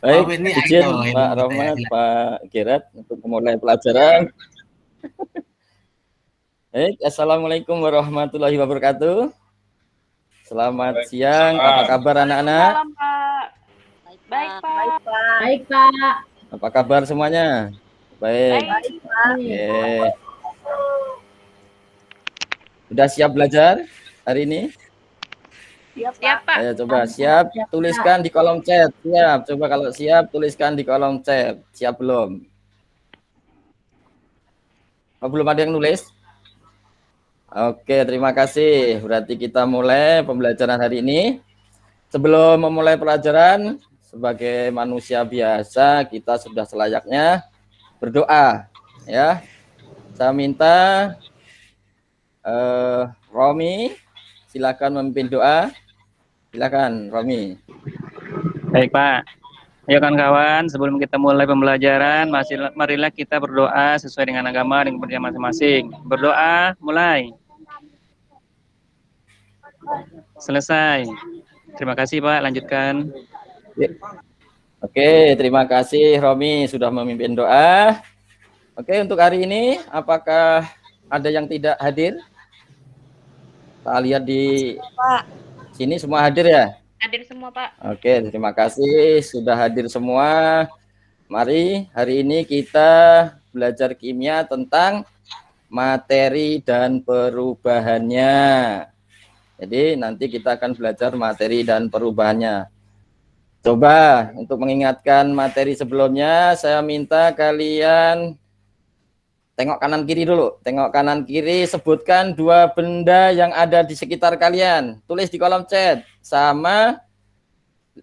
Baik, ini izin idol Pak gitu ya. Rahmat, Pak Girat untuk memulai pelajaran. Baik, Assalamualaikum warahmatullahi wabarakatuh. Selamat siang, apa kabar anak-anak? Salam Pak. Baik Pak. Baik, Pak. Apa kabar semuanya? Baik. Baik. Oke. Sudah siap belajar hari ini? Siap Pak. Ayo coba siap, tuliskan di kolom chat. Siap, coba kalau siap tuliskan di kolom chat. Siap belum? Oh, belum ada yang nulis? Oke, terima kasih. Berarti kita mulai pembelajaran hari ini. Sebelum memulai pelajaran, sebagai manusia biasa, kita sudah selayaknya berdoa. Ya, saya minta Romi, silakan memimpin doa. Silakan, Romi. Baik Pak. Ayo kawan-kawan, sebelum kita mulai pembelajaran, marilah kita berdoa sesuai dengan agama dan kepercayaan masing-masing. Berdoa, mulai. Selesai. Terima kasih Pak, lanjutkan. Oke, terima kasih Romi sudah memimpin doa. Oke, untuk hari ini, apakah ada yang tidak hadir? Kita lihat di sini semua hadir ya? Hadir semua Pak. Oke, terima kasih sudah hadir semua. Mari hari ini kita belajar kimia tentang materi dan perubahannya. Jadi nanti kita akan belajar materi dan perubahannya. Coba untuk mengingatkan materi sebelumnya, saya minta kalian tengok kanan kiri dulu. Tengok kanan kiri, sebutkan 2 benda yang ada di sekitar kalian. Tulis di kolom chat. Sama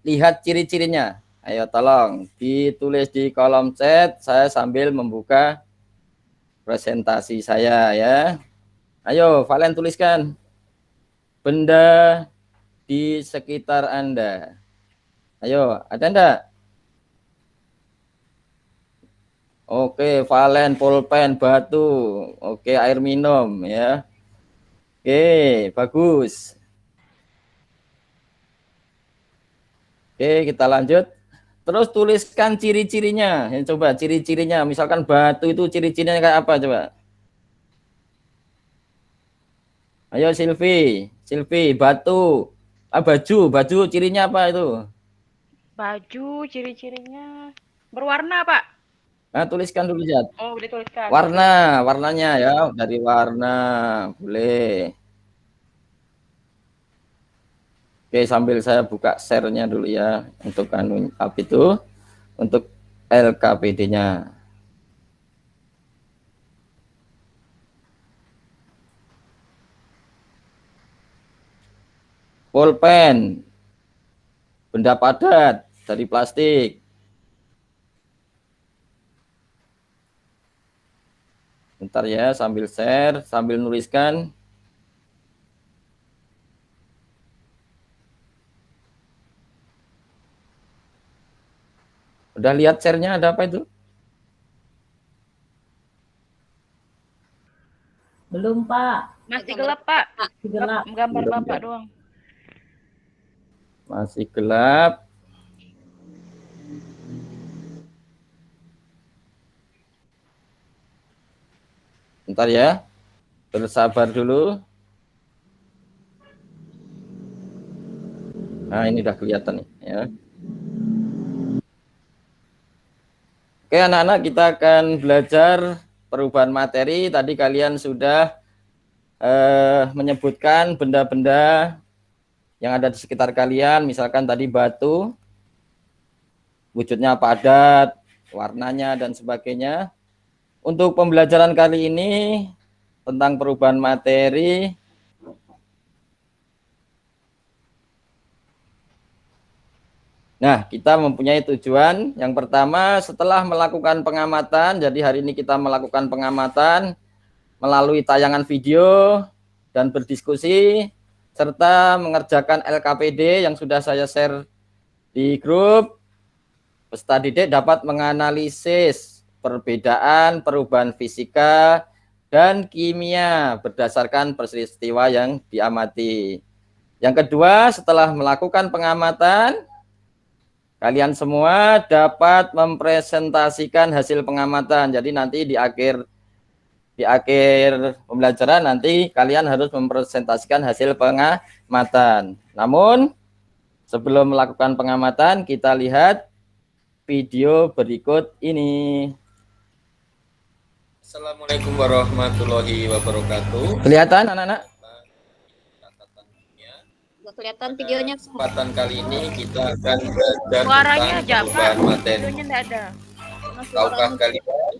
lihat ciri-cirinya. Ayo tolong ditulis di kolom chat. Saya sambil membuka presentasi saya ya. Ayo Valen tuliskan benda di sekitar Anda. Ayo, ada enggak? Oke, Valen, pulpen, batu. Oke, air minum ya. Oke, bagus. Oke, kita lanjut. Terus tuliskan ciri-cirinya. Coba ciri-cirinya. Misalkan batu itu ciri-cirinya kayak apa coba? Ayo Silvi, batu. Baju cirinya apa itu? Baju ciri-cirinya berwarna Pak. Nah, tuliskan dulu ya. Oh, udah tuliskan. Warnanya ya, dari warna. Boleh. Oke, sambil saya buka share-nya dulu ya untuk apa itu? Untuk LKPD-nya. Pulpen. Benda padat dari plastik. Bentar ya, sambil share, sambil nuliskan. Udah lihat share-nya ada apa itu? Belum, Pak. Masih gelap Pak. Gelap. Gambar Belum, Bapak ya. doang. Masih gelap. Bentar ya. Bersabar dulu. Nah, ini udah kelihatan nih ya. Oke, anak-anak, kita akan belajar perubahan materi. Tadi kalian sudah menyebutkan benda-benda yang ada di sekitar kalian, misalkan tadi batu, wujudnya padat, warnanya dan sebagainya. Untuk pembelajaran kali ini tentang perubahan materi, nah, kita mempunyai tujuan. Yang pertama, setelah melakukan pengamatan, jadi hari ini kita melakukan pengamatan melalui tayangan video dan berdiskusi, serta mengerjakan LKPD yang sudah saya share di grup. Peserta didik dapat menganalisis perbedaan perubahan fisika dan kimia berdasarkan peristiwa yang diamati. Yang kedua, setelah melakukan pengamatan, Kalian semua dapat mempresentasikan hasil pengamatan. Jadi nanti di akhir pembelajaran nanti kalian harus mempresentasikan hasil pengamatan. Namun sebelum melakukan pengamatan, kita lihat video berikut ini. Assalamualaikum warahmatullahi wabarakatuh. Kelihatan anak-anak? Nggak kelihatan videonya. Kesempatan kali ini kita akan belajar Suaranya tentang aja, Pak. perubahan materi. Videonya nggak ada. Tahukah kalian?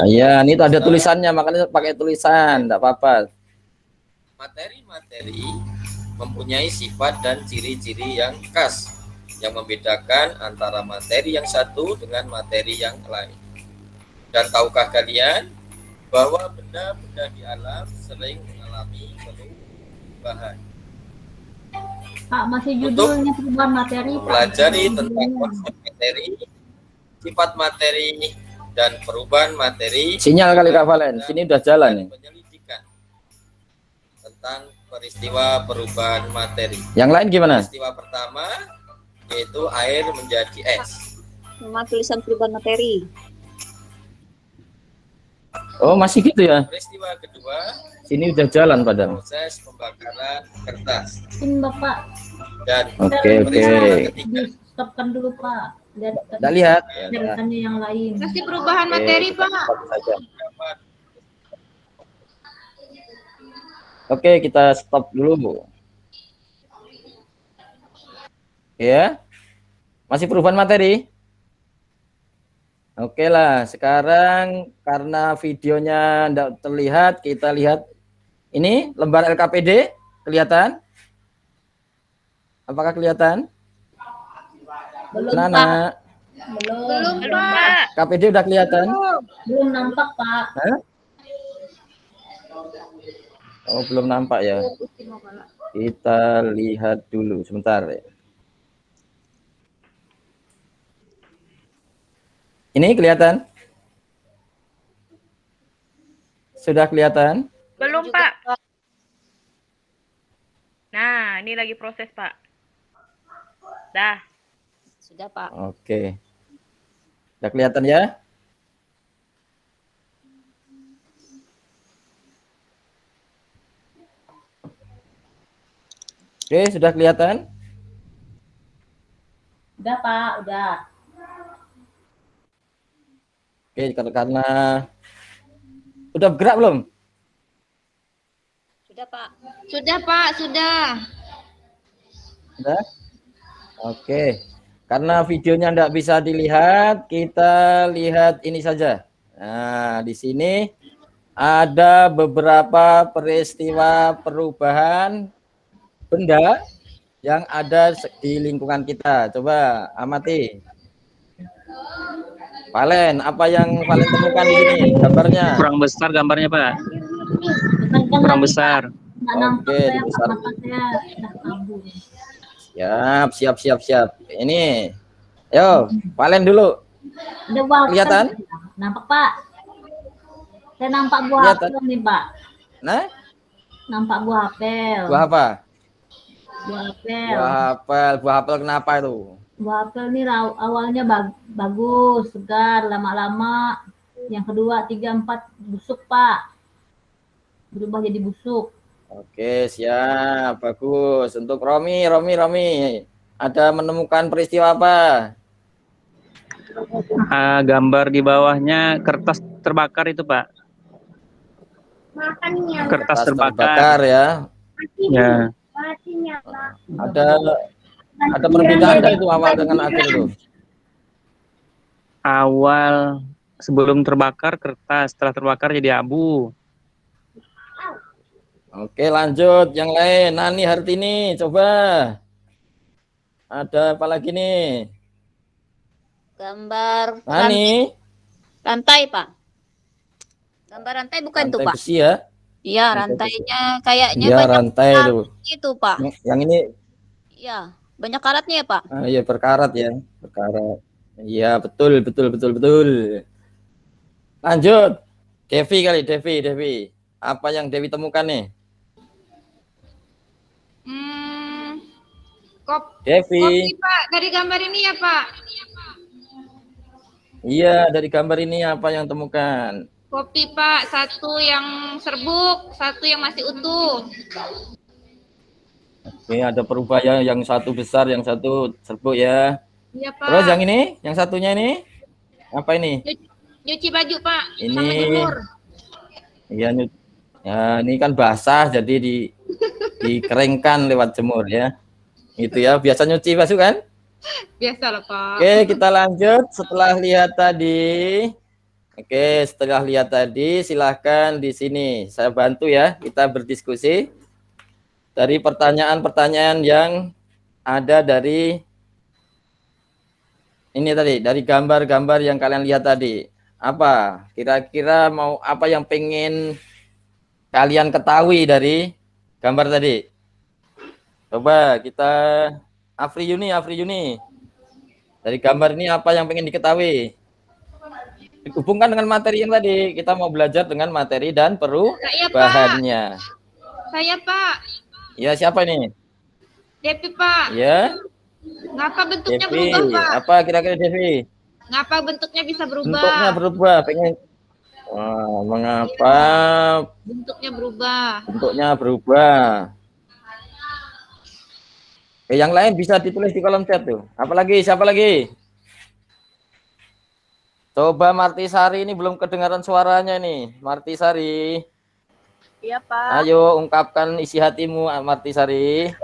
Iya, ini tuh ada tulisannya, makanya pakai tulisan, enggak apa-apa. Materi-materi mempunyai sifat dan ciri-ciri yang khas yang membedakan antara materi yang satu dengan materi yang lain. Dan tahukah kalian bahwa benda-benda di alam sering mengalami perubahan? Pak, masih judulnya perubahan materi. Pak. Pelajari tentang konsep materi, sifat materi, dan perubahan materi. Sinyal kali Kak Valen, sini udah jalan nih. Penyelidikan tentang peristiwa perubahan materi. Yang lain gimana? Peristiwa pertama yaitu air menjadi es. Nama tulisan perubahan materi. Oh, masih gitu ya? Peristiwa kedua, sini udah jalan padahal. Proses pembakaran kertas. Ini Bapak. Dan Oke. ketiga. Stopkan dulu Pak. Kita lihat. Carikannya yang lain. Masih perubahan materi, Pak. Oke, kita stop dulu. Ya. Masih perubahan materi? Oke lah, sekarang karena videonya tidak terlihat, kita lihat ini lembar LKPD, kelihatan? Apakah kelihatan? Belum Nana. Pak. Belum. Belum, Pak. KPD udah kelihatan? Belum nampak Pak. Hah? Oh, belum nampak ya. Kita lihat dulu sebentar ya. Ini kelihatan? Sudah kelihatan? Belum, Pak. Nah, ini lagi proses, Pak. Dah. Sudah, Pak. Oke. Sudah kelihatan ya? Oke, sudah kelihatan? Udah Pak, udah. Oke, karena udah bergerak belum? Sudah, Pak. Sudah, Pak. Sudah. Sudah? Oke. Karena videonya tidak bisa dilihat, kita lihat ini saja. Nah, di sini ada beberapa peristiwa perubahan benda yang ada di lingkungan kita. Coba amati. Valen, apa yang Valen temukan di sini? Gambarnya. Kurang besar gambarnya, Pak. Tekan Kurang lagi, besar. Pak. Nggak nampak Oke, saya, dibesar. Pak. Mata saya sudah kabur. Siap. Ini. Yo, Valen dulu. Udah Pak. Kelihatan? Nampak Pak. Saya nampak buah Kelihatan. apel nih Pak. Nah, Nampak buah apel. buah apa? Buah apel. Buah apel kenapa itu? Buah apel ini awalnya bagus, segar, lama-lama. Yang kedua, 3, 4 busuk Pak. Berubah jadi busuk. Oke, siap. Bagus. Untuk Romi. Ada menemukan peristiwa apa? Gambar di bawahnya kertas terbakar itu, Pak. Kertas terbakar. Ya. Ya. Ada perbedaan nggak itu awal dengan akhir itu? Awal sebelum terbakar kertas, setelah terbakar jadi abu. Oke, lanjut. Yang lain. Nani Hartini, coba. Ada apa lagi nih? Gambar Nani. rantai, Pak. Gambar rantai bukan tuh, Rantai Pak? besi ya? Iya, rantainya kayaknya Iya, banyak rantai itu. itu, Pak. Yang ini, Iya, banyak karatnya ya, Pak. iya berkarat ya. Berkarat. Iya, betul. Lanjut. Devi. Apa yang Devi temukan nih? Devi. Kopi Pak, dari gambar ini ya Pak? Iya, dari gambar ini apa yang temukan? Kopi Pak, satu yang serbuk, satu yang masih utuh. Oke, ada perubahan yang satu besar, yang satu serbuk ya. Iya Pak. Terus yang ini, yang satunya ini apa ini? Nyuci baju Pak, Ini. sama jemur. Iya, ya, ini kan basah jadi dikeringkan lewat jemur ya. Itu ya, biasa nyuci baju kan? Biasa lah Pak. Oke, kita lanjut setelah lihat tadi. Oke, setelah lihat tadi silahkan di sini saya bantu ya, kita berdiskusi dari pertanyaan-pertanyaan yang ada dari ini tadi, dari gambar-gambar yang kalian lihat tadi. Apa? Kira-kira mau apa yang pengen kalian ketahui dari gambar tadi? Coba kita Afri Yuni. Dari gambar ini apa yang pengen diketahui? Hubungkan dengan materi yang tadi. Kita mau belajar dengan materi dan perubahannya. Saya Pak. Ya, siapa ini? Devi Pak. Ya. Ngapa bentuknya Devi. berubah Pak? Apa kira-kira Devi? Ngapa bentuknya bisa berubah? Bentuknya berubah. Pengen. Wah, mengapa bentuknya berubah? Bentuknya berubah. Yang lain bisa ditulis di kolom chat tuh. Apalagi? Siapa lagi? Coba Martisari, ini belum kedengaran suaranya nih. Martisari. Iya Pak. Ayo ungkapkan isi hatimu Martisari.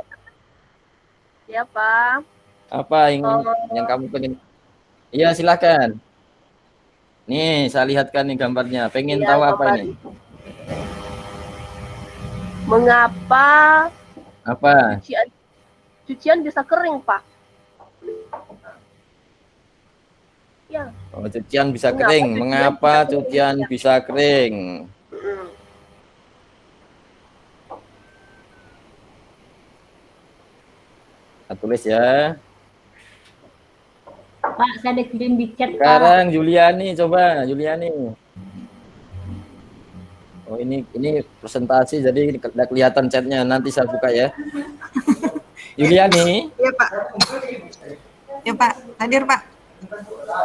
Iya Pak. Apa yang kamu pengen? Iya silakan. Nih saya lihatkan nih gambarnya. Pengen tahu apa ini? Mengapa Apa? cucian bisa kering Pak? Ya. Oh, cucian bisa kering. Mengapa cucian bisa kering? Kita tulis ya. Pak, saya dikirim di chat Pak. Sekarang Juliani, coba Juliani. Oh ini presentasi jadi tidak kelihatan chatnya. Nanti saya buka ya. Juliani. Iya Pak. Ya Pak, hadir Pak.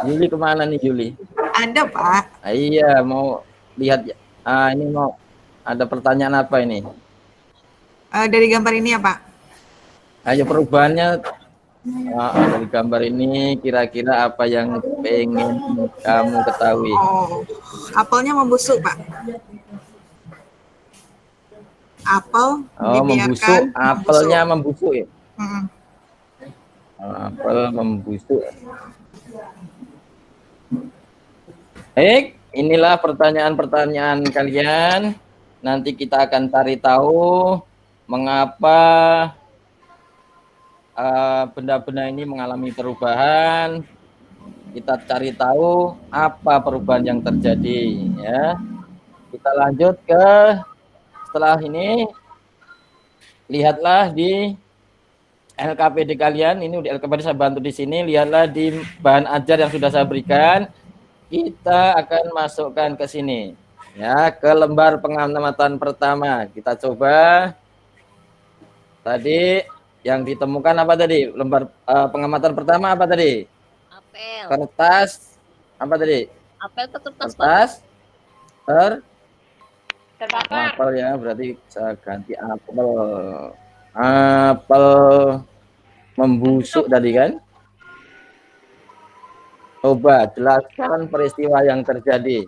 Juli kemana nih Juli? Ada Pak. Iya mau lihat. Ini mau ada pertanyaan apa ini? Dari gambar ini ya Pak. Ayo perubahannya dari gambar ini kira-kira apa yang pengen kamu ketahui? Oh, apelnya membusuk Pak. Apel membusuk. Apelnya membusuk ya? Apel membusuk. Inilah pertanyaan-pertanyaan kalian. Nanti kita akan cari tahu mengapa benda-benda ini mengalami perubahan. Kita cari tahu apa perubahan yang terjadi ya. Kita lanjut ke setelah ini. Lihatlah di LKPD kalian, ini udah LKPD saya bantu di sini. Lihatlah di bahan ajar yang sudah saya berikan. Kita akan masukkan ke sini ya, ke lembar pengamatan pertama. Kita coba tadi yang ditemukan apa tadi? Lembar pengamatan pertama apa tadi? Apel. Kertas apa tadi? Apel ke kertas Terbakar. apel ya, berarti saya ganti apel. Apel membusuk tadi kan? Coba jelaskan peristiwa yang terjadi.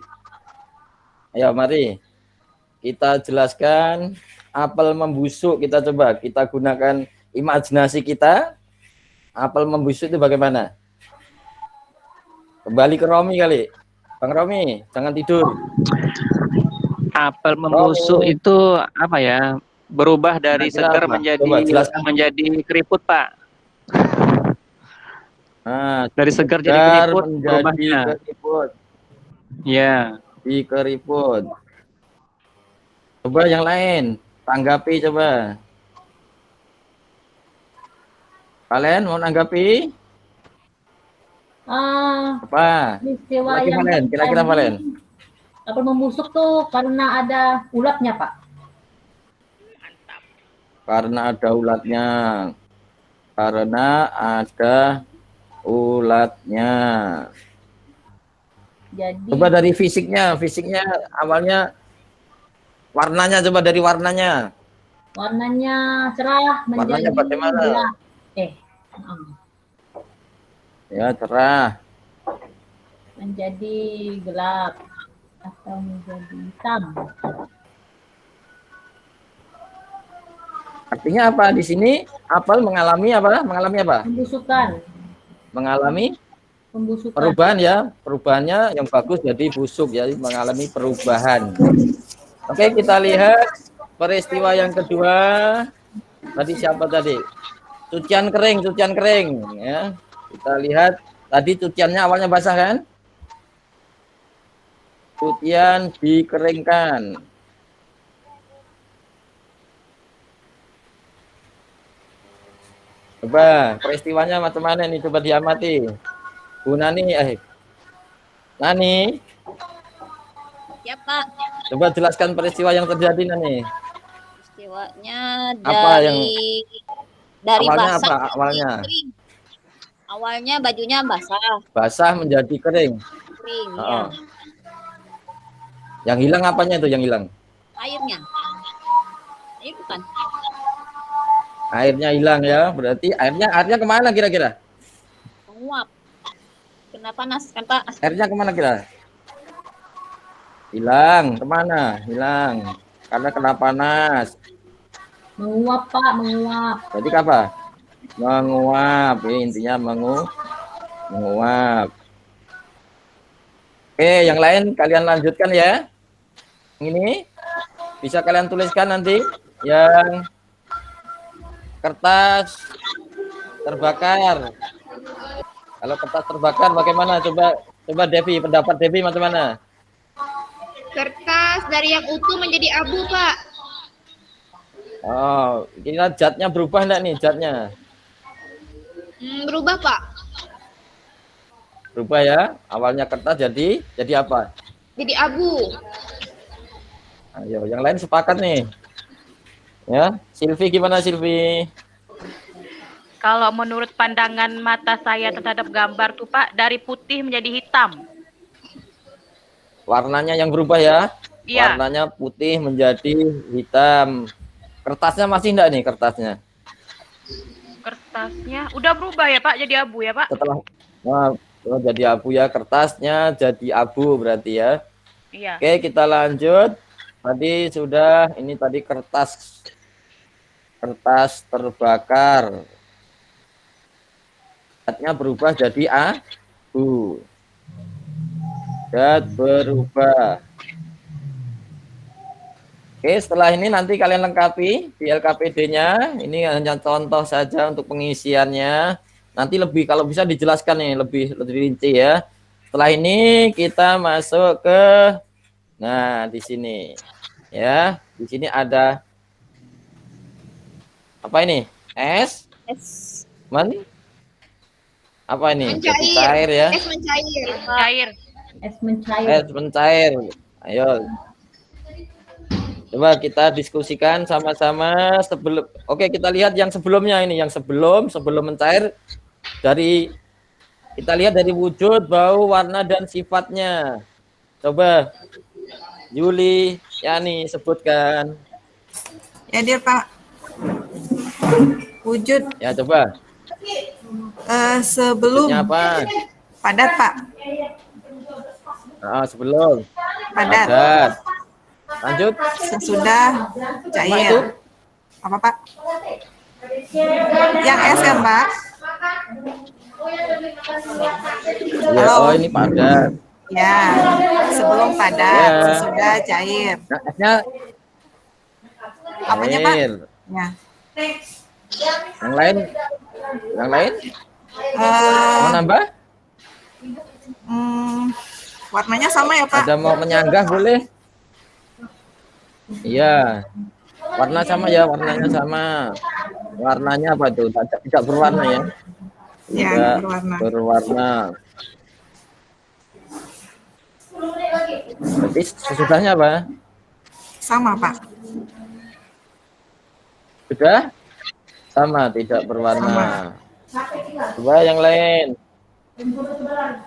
Ayo mari kita jelaskan apel membusuk. Kita coba, kita gunakan imajinasi kita. Apel membusuk itu bagaimana? Kembali ke Romi kali. Bang Romi, jangan tidur. Apel membusuk itu apa ya? Berubah dari segar menjadi keriput, Pak. Nah, dari segar jadi keriput menjadi keriput. Ya. Di keriput. Coba yang lain, tanggapi coba. Kalian mau tanggapi? Apa? Peristiwa yang Valen, kira-kira Valen. Apel membusuk tuh karena ada ulatnya, Pak. Karena ada ulatnya. karena ada ulatnya. Jadi Coba dari fisiknya awalnya warnanya, coba dari warnanya. warnanya cerah menjadi Warnanya bagaimana? gelap. Ya, cerah. Menjadi gelap atau menjadi hitam. Artinya apa di sini? Apel mengalami apa? Mengalami apa? Pembusukan. Mengalami Pembusukan. perubahan ya. Perubahannya yang bagus jadi busuk ya, mengalami perubahan. Oke, kita lihat peristiwa yang kedua. Tadi siapa tadi? Cucian kering ya. Kita lihat tadi cuciannya awalnya basah kan? Cucian dikeringkan. Coba peristiwanya macam mana nih? Coba diamati. Bu Nani, Nani, Ya, Pak. coba jelaskan peristiwa yang terjadi Nani. Peristiwanya Apa dari awalnya basah apa? menjadi Awalnya kering. Awalnya bajunya basah, basah menjadi kering. kering ya. Oh. Yang hilang apanya itu? Yang hilang? Airnya. Air bukan. Airnya hilang ya. Berarti airnya kemana kira-kira? Menguap. Kena panas kan, Pak? Airnya kemana kira? Hilang. Kemana? Hilang. Karena kena panas. Menguap, Pak, menguap. Jadi apa? Menguap. Intinya menguap. Oke, yang lain kalian lanjutkan ya. Ini bisa kalian tuliskan nanti yang kertas terbakar. Kalau kertas terbakar bagaimana? Coba Devi, pendapat Devi macam mana? Kertas dari yang utuh menjadi abu, Pak. Oh, kira zatnya berubah enggak nih zatnya? Berubah, Pak. Berubah ya. Awalnya kertas jadi apa? Jadi abu. Ayo, yang lain sepakat nih. Ya, Silvi gimana Silvi? Kalau menurut pandangan mata saya terhadap gambar tuh Pak, dari putih menjadi hitam. Warnanya yang berubah ya? Iya. Warnanya putih menjadi hitam. Kertasnya masih enggak nih kertasnya? Kertasnya udah berubah ya Pak, jadi abu ya Pak? Setelah jadi abu ya, kertasnya jadi abu berarti ya. Iya. Oke, kita lanjut. Tadi sudah, ini tadi kertas terbakar. Zatnya berubah jadi abu. Zat berubah. Oke, setelah ini nanti kalian lengkapi di LKPD-nya. Ini hanya contoh saja untuk pengisiannya. Nanti lebih kalau bisa dijelaskan nih lebih rinci ya. Setelah ini kita masuk ke di sini. Ya, di sini ada apa ini? Es? Apa ini? Jadi cair ya. Es mencair. Cair. Es mencair. Es mencair. Ayo. Coba kita diskusikan sama-sama sebelum. Oke, kita lihat yang sebelumnya ini, yang sebelum mencair kita lihat dari wujud, bau, warna dan sifatnya. Coba Yuli, Yani sebutkan. Ya, Dir, Pak. Wujud Ya, coba. sebelum Wujudnya apa? padat, Pak. Sebelum Padat. Lanjut. Sesudah Apa itu? cair. Apa, Pak? Yang es kan, Pak? Ya, oh ini padat. Ya, sebelum padat, Ya. sesudah cair. Nah, esnya Apanya, Pak? cair. Ya. Yang lain? Eh, Mau nambah? warnanya sama ya, Pak? Ada mau menyanggah boleh? Iya. Warna sama ya, warnanya sama. Warnanya apa tuh? Tidak berwarna ya? Ya, Tidak berwarna. berwarna. Berarti sesudahnya apa? Sama, Pak. Sudah? Sama, tidak berwarna. Coba yang lain.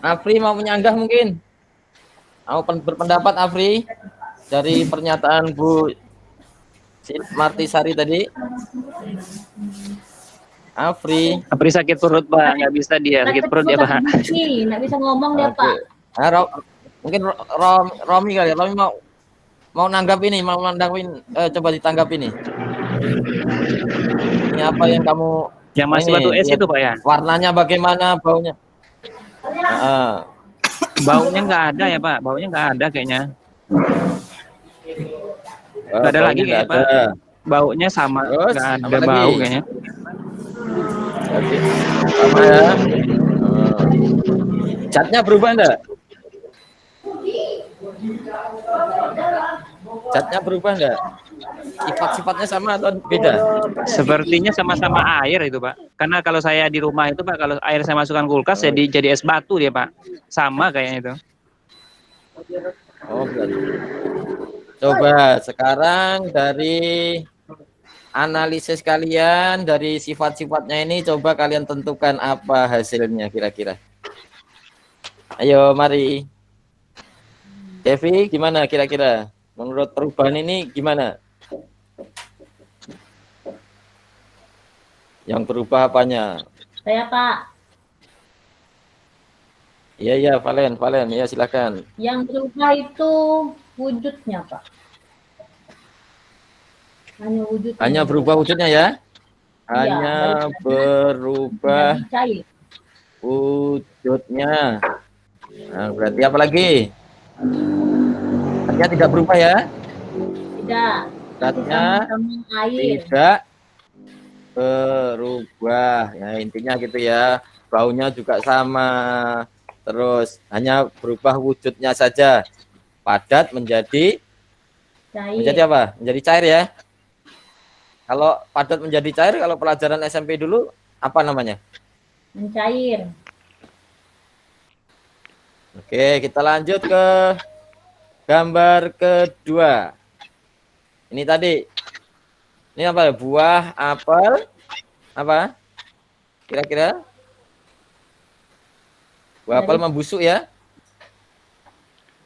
Afri mau menyanggah mungkin? Mau berpendapat Afri dari pernyataan Bu Martisari tadi? Afri. Apri sakit perut Pak, nggak bisa dia sakit perut ya Pak. Nggak bisa ngomong dia Oke. Pak. Nah, mungkin Romi kali ya. Romi mau nanggap ini, mau nanggapin, coba ditanggap ini. Ini apa yang kamu Yang masih batu es itu Pak ya? Warnanya bagaimana, baunya? Baunya nggak ada ya Pak, baunya nggak ada kayaknya. Nggak ada lagi kayaknya Pak. Baunya sama, Terus, nggak ada sama bau lagi? kayaknya. Oke. Sama ya. Catnya berubah enggak? Catnya berubah enggak? Sifat-sifatnya sama atau beda? Sepertinya sama-sama air itu Pak. Karena kalau saya di rumah itu Pak, kalau air saya masukkan kulkas jadi es batu dia Pak. Sama kayaknya itu. Oh, berarti. Coba sekarang dari analisis kalian dari sifat-sifatnya ini, coba kalian tentukan apa hasilnya kira-kira. Ayo, mari. Devi, gimana kira-kira? Menurut perubahan ini gimana? Yang berubah apanya? Saya Pak. Iya, Valen, ya silakan. Yang berubah itu wujudnya Pak. Hanya wujudnya. Hanya berubah wujudnya ya? Hanya berubah menjadi cair. wujudnya. Nah, berarti apa lagi? Artinya tidak berubah ya? Tidak. Artinya Sama-sama air. tidak berubah. Ya, intinya gitu ya. Baunya juga sama. Terus hanya berubah wujudnya saja. Padat menjadi Cair. menjadi apa? Menjadi cair ya. Kalau padat menjadi cair, kalau pelajaran SMP dulu apa namanya? Mencair. Oke, kita lanjut ke gambar kedua. Ini tadi. Ini apa? Buah, apel, apa? Kira-kira? Buah apel membusuk ya?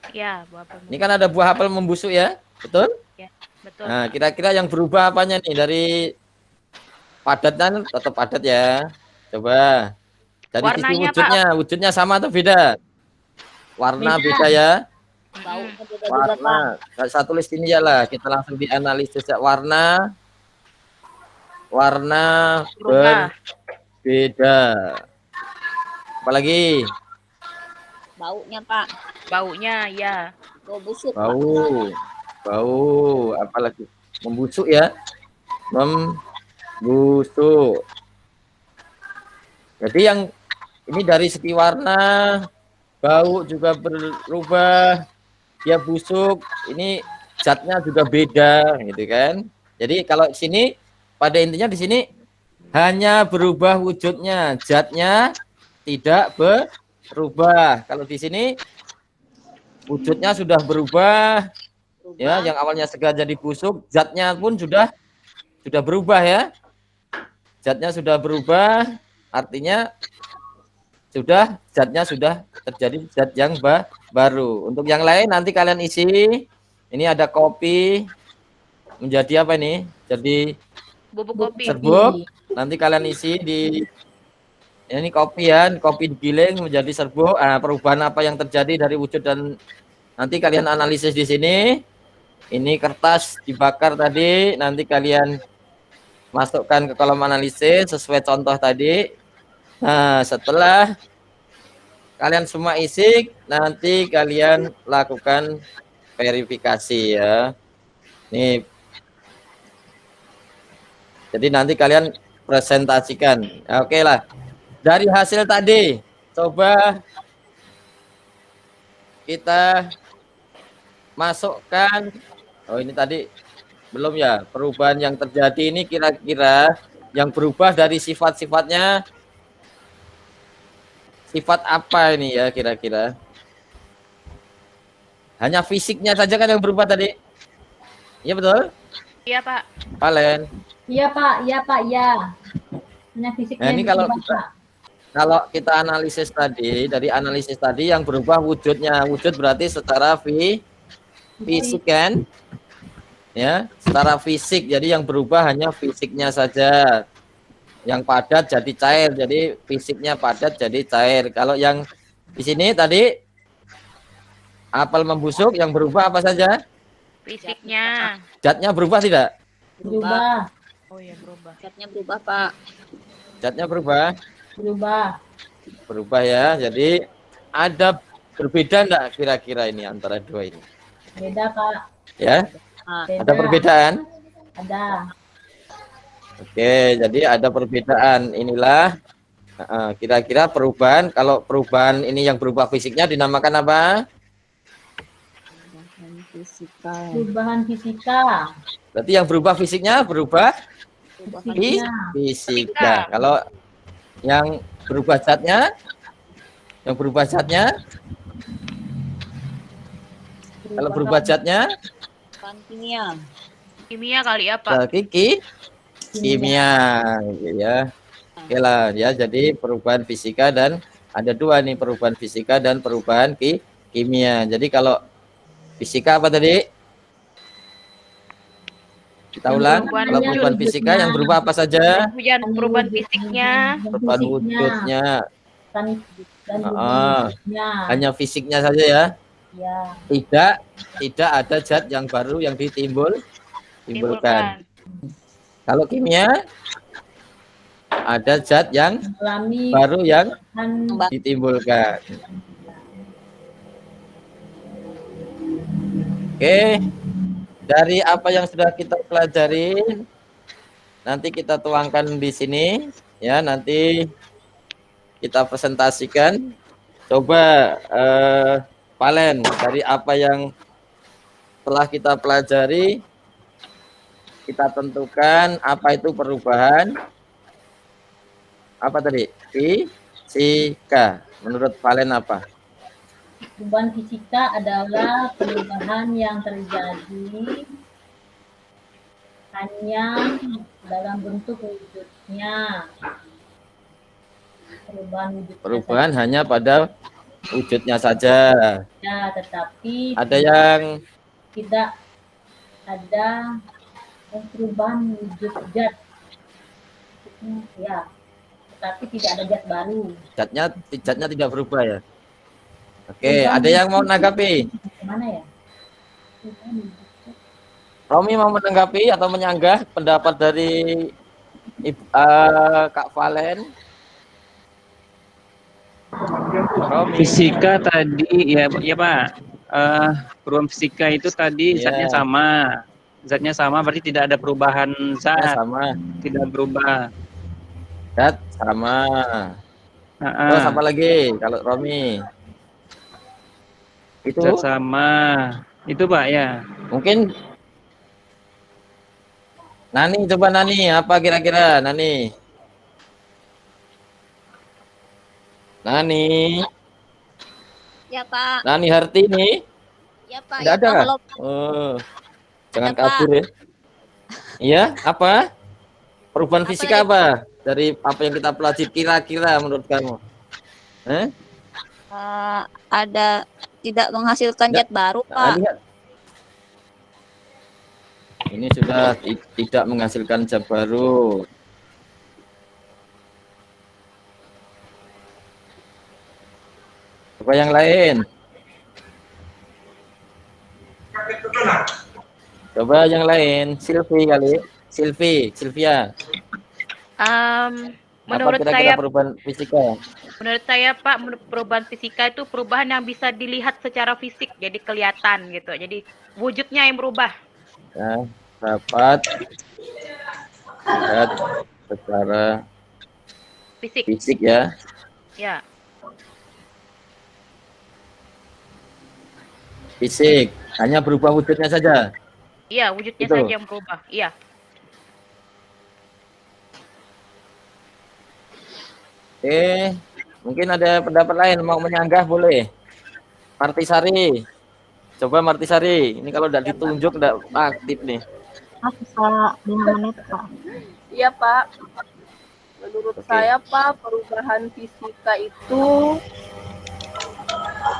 Ya, buah apel. Ini kan ada buah apel membusuk ya? Betul? Ya, betul. Nah, kira-kira yang berubah apanya nih? Dari padatnya tetap padat ya. Coba. Dari sisi Warnanya, wujudnya, wujudnya sama atau beda? Warna beda ya. Bau beda juga Pak. Warna. Saya tulis ini ya lah. Kita langsung dianalisis ya. Warna Berubah. berbeda. Apalagi? Baunya Pak. Baunya ya. Bau busuk Pak. Bau, apalagi? Membusuk ya. Membusuk. Jadi yang ini dari segi warna, bau juga berubah, dia busuk, ini zatnya juga beda gitu kan. Jadi kalau sini pada intinya di sini hanya berubah wujudnya, zatnya tidak berubah. Kalau di sini wujudnya sudah berubah, ya, yang awalnya segar jadi busuk, zatnya pun sudah berubah ya. Zatnya sudah berubah, artinya zatnya sudah terjadi zat yang baru. Untuk yang lain nanti kalian isi. Ini ada kopi menjadi apa ini? Jadi Bubuk kopi. serbuk. Nanti kalian isi di ini kopi ya, kopi digiling menjadi serbuk. Perubahan apa yang terjadi dari wujud dan nanti kalian analisis di sini. Ini kertas dibakar tadi, nanti kalian masukkan ke kolom analisis sesuai contoh tadi. Nah, setelah kalian semua isi, nanti kalian lakukan verifikasi ya. Nih. Jadi nanti kalian presentasikan. Oke lah. Dari hasil tadi, coba kita masukkan. Oh, ini tadi belum ya. Perubahan yang terjadi ini kira-kira yang berubah dari sifat-sifatnya. Sifat apa ini ya kira-kira? Hanya fisiknya saja kan yang berubah tadi? Iya betul? Iya, Pak. Valen. Iya Pak, iya. Hanya fisiknya Nah, ini yang kalau berubah, kita Pak. Kalau kita analisis tadi, dari analisis tadi yang berubah wujudnya. Wujud berarti secara fisik kan? Ya, secara fisik. Jadi yang berubah hanya fisiknya saja. Yang padat jadi cair. Jadi fisiknya padat jadi cair. Kalau yang di sini tadi apel membusuk, yang berubah apa saja? Fisiknya. Zatnya berubah tidak? Berubah, Oh ya, berubah. Catnya berubah, Pak. Zatnya berubah. berubah. Ya. Jadi ada berbeda enggak kira-kira ini antara dua ini? Beda Pak, Ya, beda. ada perbedaan? Ada. Oke, jadi ada perbedaan. Inilah kira-kira perubahan. Kalau perubahan ini yang berubah fisiknya dinamakan apa? Perubahan fisika. Berarti yang berubah fisiknya berubah Fisiknya. fisika. Kalau yang berubah zatnya, kalau berubah zatnya, Kimia. Kimia kali ya, Pak. berarti kimia, gitu ya. Oke lah, ya. Jadi perubahan fisika dan ada dua nih, perubahan fisika dan perubahan kimia. Jadi kalau fisika apa tadi? Kita ulang. Kalau perubahan fisika yang berubah apa saja? Perubahan fisiknya. Perubahan wujudnya. Dan Hanya fisiknya saja ya. ya. Tidak ada zat yang baru yang timbulkan. Kalau kimia ada zat yang Alami baru yang dan ditimbulkan. Oke. Dari apa yang sudah kita pelajari, nanti kita tuangkan di sini, ya. Nanti kita presentasikan. Coba Valen, dari apa yang telah kita pelajari, kita tentukan apa itu perubahan. Apa tadi? Fisika. Menurut Valen apa? perubahan fisika adalah perubahan yang terjadi hanya dalam bentuk wujudnya. Perubahan hanya pada wujudnya saja. Ya, tetapi Ada yang tidak ada perubahan wujud zat. Ya, tetapi tidak ada zat baru. zatnya tidak berubah ya. Oke, ada yang mau menanggapi? Mana ya? Romi mau menanggapi atau menyanggah pendapat dari Kak Valen? Romi. Fisika tadi ya Pak. Perubahan fisika itu tadi Iya. zatnya sama berarti tidak ada perubahan zat, Sama. tidak berubah. Zat sama. Terus apa lagi kalau Romi? Itu Zat sama itu Pak ya. mungkin Nani, coba Nani, apa kira-kira Nani? Ya, Pak. Nani Hartini? Ya, Pak. Tidak Ya, ada Pak. kah? Kalau Oh, jangan Ada, Pak. kabur ya. Iya, apa? Perubahan Apa fisika lagi? apa? Dari apa yang kita pelajari kira-kira menurut kamu? ada tidak menghasilkan zat baru, Nah, Pak. lihat. Ini sudah tidak menghasilkan zat baru. Coba yang lain. Coba yang lain. Sylvia. Menurut apa kira-kira saya, perubahan fisika? Pak, perubahan fisika itu perubahan yang bisa dilihat secara fisik, jadi kelihatan gitu. Jadi wujudnya yang berubah. Ya, dapat lihat secara fisik ya. Ya. Fisik, hanya berubah wujudnya saja. Iya, wujudnya Itu. saja yang berubah. Iya. Oke, mungkin ada pendapat lain mau menyanggah boleh. Martisari, coba Martisari. Ini kalau tidak ditunjuk tidak aktif nih. Bisa 5 menit, Pak. Iya, Pak. Menurut Oke. saya, Pak, perubahan fisika itu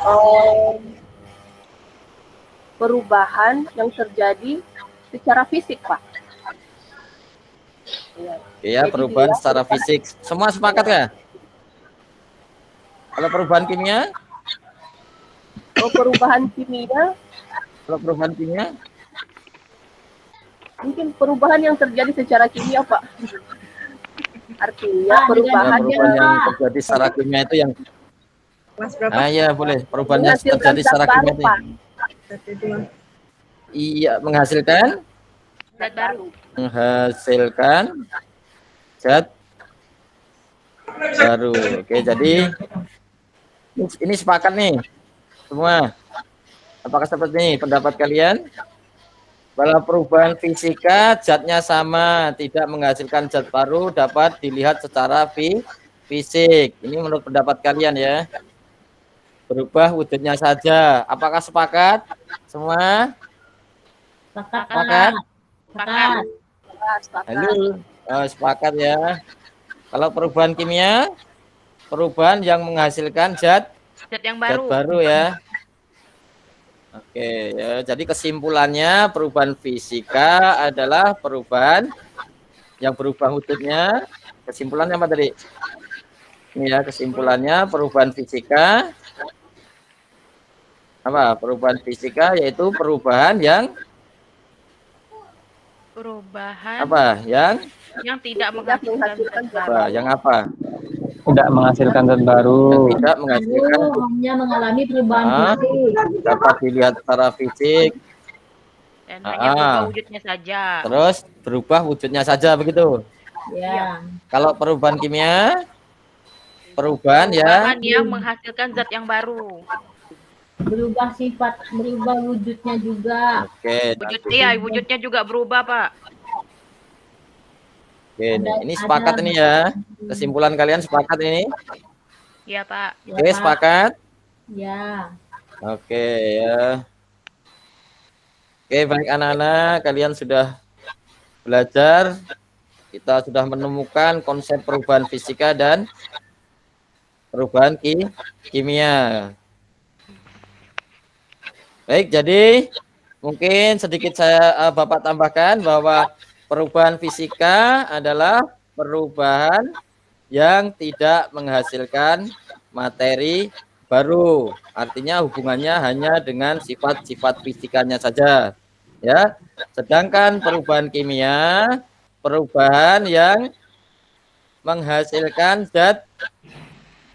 em, perubahan yang terjadi secara fisik, Pak. Iya. Ya, Jadi perubahan dia secara fisik. Semua sepakat ya? Kalau perubahan kimia? perubahan kimia, Kalau perubahan kimia? mungkin perubahan yang terjadi secara kimia, Pak. Artinya Pak, Nah, perubahan perubahan yang Pak. terjadi secara kimia itu yang Kelas berapa? ya boleh. Perubahan yang menghasilkan terjadi zat secara baru, kimia itu. Pak. Iya, menghasilkan Zat baru. zat baru. Oke, jadi ini sepakat nih semua. Apakah seperti ini pendapat kalian? Kalau perubahan fisika zatnya sama, tidak menghasilkan zat baru dapat dilihat secara fisik. Ini menurut pendapat kalian ya. Berubah wujudnya saja. Apakah sepakat semua? Sepakat, Sepakat? Sepakat. Sepakat. Halo. Oh, sepakat ya. Kalau perubahan kimia, perubahan yang menghasilkan zat Zat yang zat baru. baru ya. Oke, ya. Jadi kesimpulannya perubahan fisika adalah perubahan yang berubah wujudnya. Kesimpulannya apa tadi? Ini ya, kesimpulannya perubahan fisika apa? Perubahan fisika yaitu perubahan yang apa? Yang tidak menghasilkan zat baru. Apa? Yang apa? Tidak menghasilkan zat baru. Yang tidak menghasilkan Hanya mengalami perubahan fisik. dapat dilihat secara fisik. Dan hanya berubah wujudnya saja. Terus berubah wujudnya saja begitu. Ya. Kalau perubahan kimia, perubahan ya yang menghasilkan zat yang baru. Berubah sifat, berubah wujudnya juga. Oke. Wujudnya juga berubah, Pak. Oke, ini sepakat ini ya. Kesimpulan kalian sepakat ini? Iya, Pak. Oke, sepakat? Ya. Oke ya. Oke, baik anak-anak, kalian sudah belajar. Kita sudah menemukan konsep perubahan fisika dan perubahan kimia. Baik, jadi mungkin sedikit saya Bapak tambahkan bahwa perubahan fisika adalah perubahan yang tidak menghasilkan materi baru. Artinya hubungannya hanya dengan sifat-sifat fisikanya saja. Ya. Sedangkan perubahan kimia, perubahan yang menghasilkan zat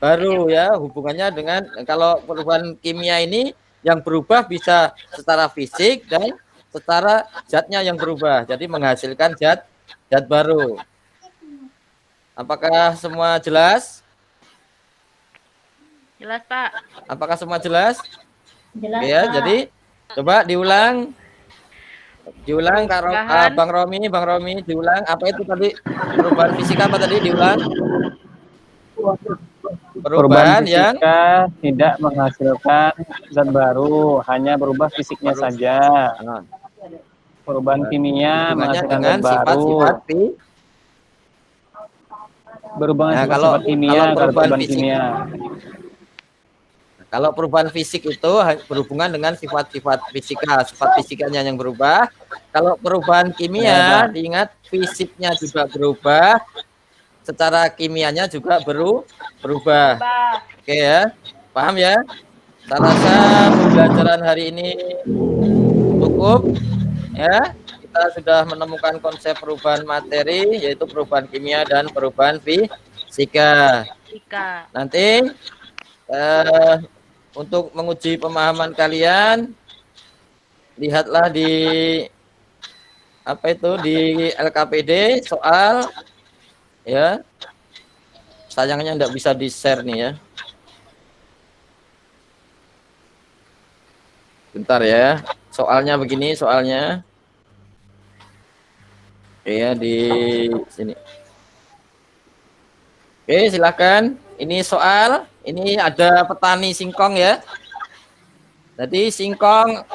baru ya, hubungannya dengan kalau perubahan kimia ini yang berubah bisa secara fisik dan secara zatnya yang berubah, jadi menghasilkan zat baru. Apakah semua jelas? Jelas, Pak. Apakah semua jelas? Jelas, Oke, ya, Pak. jadi coba diulang Bang Romi diulang. Apa itu tadi perubahan fisika apa tadi diulang? Perubahan yang fisika tidak menghasilkan zat baru, hanya berubah fisiknya saja. Perubahan kimia menghasilkan dengan zat baru. sifat-sifat Berhubungan Nah, sifat kimia, kalau perubahan fisik, kimia. Kalau perubahan fisik itu berhubungan dengan sifat-sifat fisika, sifat fisikanya yang berubah. Kalau perubahan kimia, diingat fisiknya juga berubah, secara kimianya juga berubah. Oke ya, paham ya? Saya rasa pembelajaran hari ini cukup ya. Kita sudah menemukan konsep perubahan materi, yaitu perubahan kimia dan perubahan fisika. Nanti untuk menguji pemahaman kalian, lihatlah di di LKPD soal ya. Sayangnya tidak bisa di-share nih ya. Bentar ya. Soalnya begini soalnya. Ya di sini. Oke, silakan. Ini soal, ini ada petani singkong ya. Jadi singkong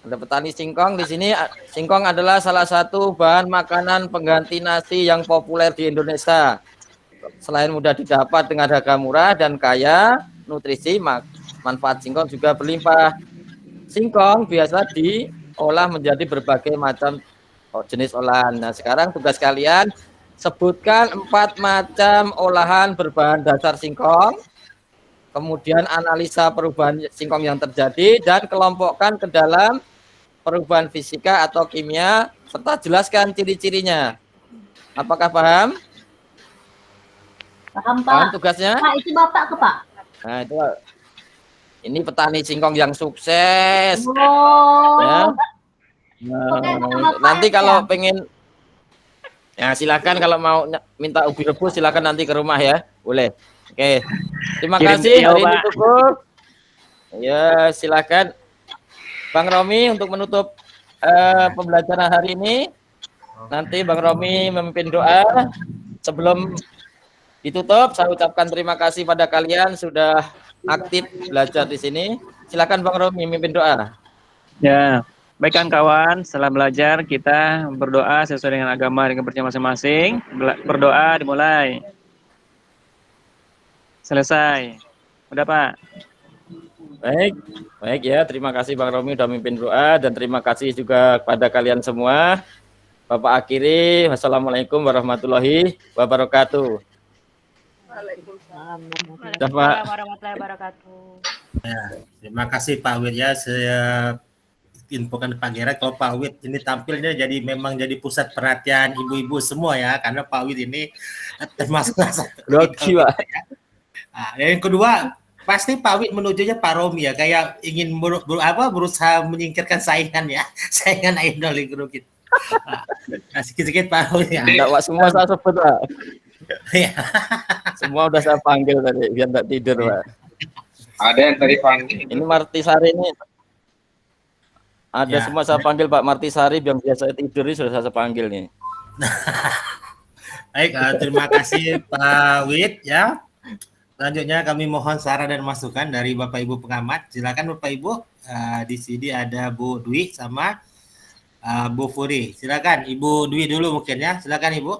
Ada petani singkong di sini. Singkong adalah salah satu bahan makanan pengganti nasi yang populer di Indonesia. Selain mudah didapat dengan harga murah dan kaya nutrisi, manfaat singkong juga berlimpah. Singkong biasa diolah menjadi berbagai macam jenis olahan. Nah, sekarang tugas kalian sebutkan 4 macam olahan berbahan dasar singkong, kemudian analisa perubahan singkong yang terjadi, dan kelompokkan ke dalam perubahan fisika atau kimia, serta jelaskan ciri-cirinya. Apakah paham? Paham, Paham Pak? tugasnya? Pak, itu Bapak ke Pak? Nah, itu ini petani singkong yang sukses. Oh. Ya. Oke, Nanti Bapak kalau ya? pengen, ya silakan kalau mau minta ubi rebus silakan nanti ke rumah ya, boleh. Oke, terima Kirim kasih, video, hari ini Pak. cukup. Ya, silakan Bang Romi untuk menutup pembelajaran hari ini. Nanti Bang Romi memimpin doa. Sebelum ditutup, saya ucapkan terima kasih pada kalian sudah aktif belajar di sini. Silakan Bang Romi memimpin doa. Ya, baik kawan, setelah belajar kita berdoa sesuai dengan agama dan kepercayaan masing-masing. Berdoa dimulai. Selesai. Udah, Pak. Baik ya. Terima kasih Bang Romi sudah memimpin doa, dan terima kasih juga kepada kalian semua. Bapak akhiri, wassalamualaikum warahmatullahi wabarakatuh. Waalaikumsalam warahmatullahi wabarakatuh. Terima kasih Pak Wid ya. Saya infokan Pak Gerard kalau Pak Wid ini tampilnya memang jadi pusat perhatian ibu-ibu semua ya, karena Pak Wid ini termasuk Grogi, Pak. Nah, yang kedua pasti Pak Wid menujunya Pak Romi ya, kayak ingin berusaha menyingkirkan saingan ya, saingan idol di grup kita. Nah, sikit-sikit Pak Romi ya. Enggak, Pak, semua saya sebut, Pak. Ya. Semua udah saya panggil tadi biar enggak tidur, Pak. Ada yang tadi panggil. Ini Martisari ini. Ada Ya. semua saya panggil Pak Martisari, yang biasa tidur ini sudah saya panggil nih. Baik, terima kasih Pak Wid ya. Selanjutnya kami mohon saran dan masukan dari Bapak Ibu pengamat. Silakan Bapak Ibu. Di sini ada Bu Dwi sama Bu Furi. Silakan Ibu Dwi dulu mungkin ya. Silakan Ibu.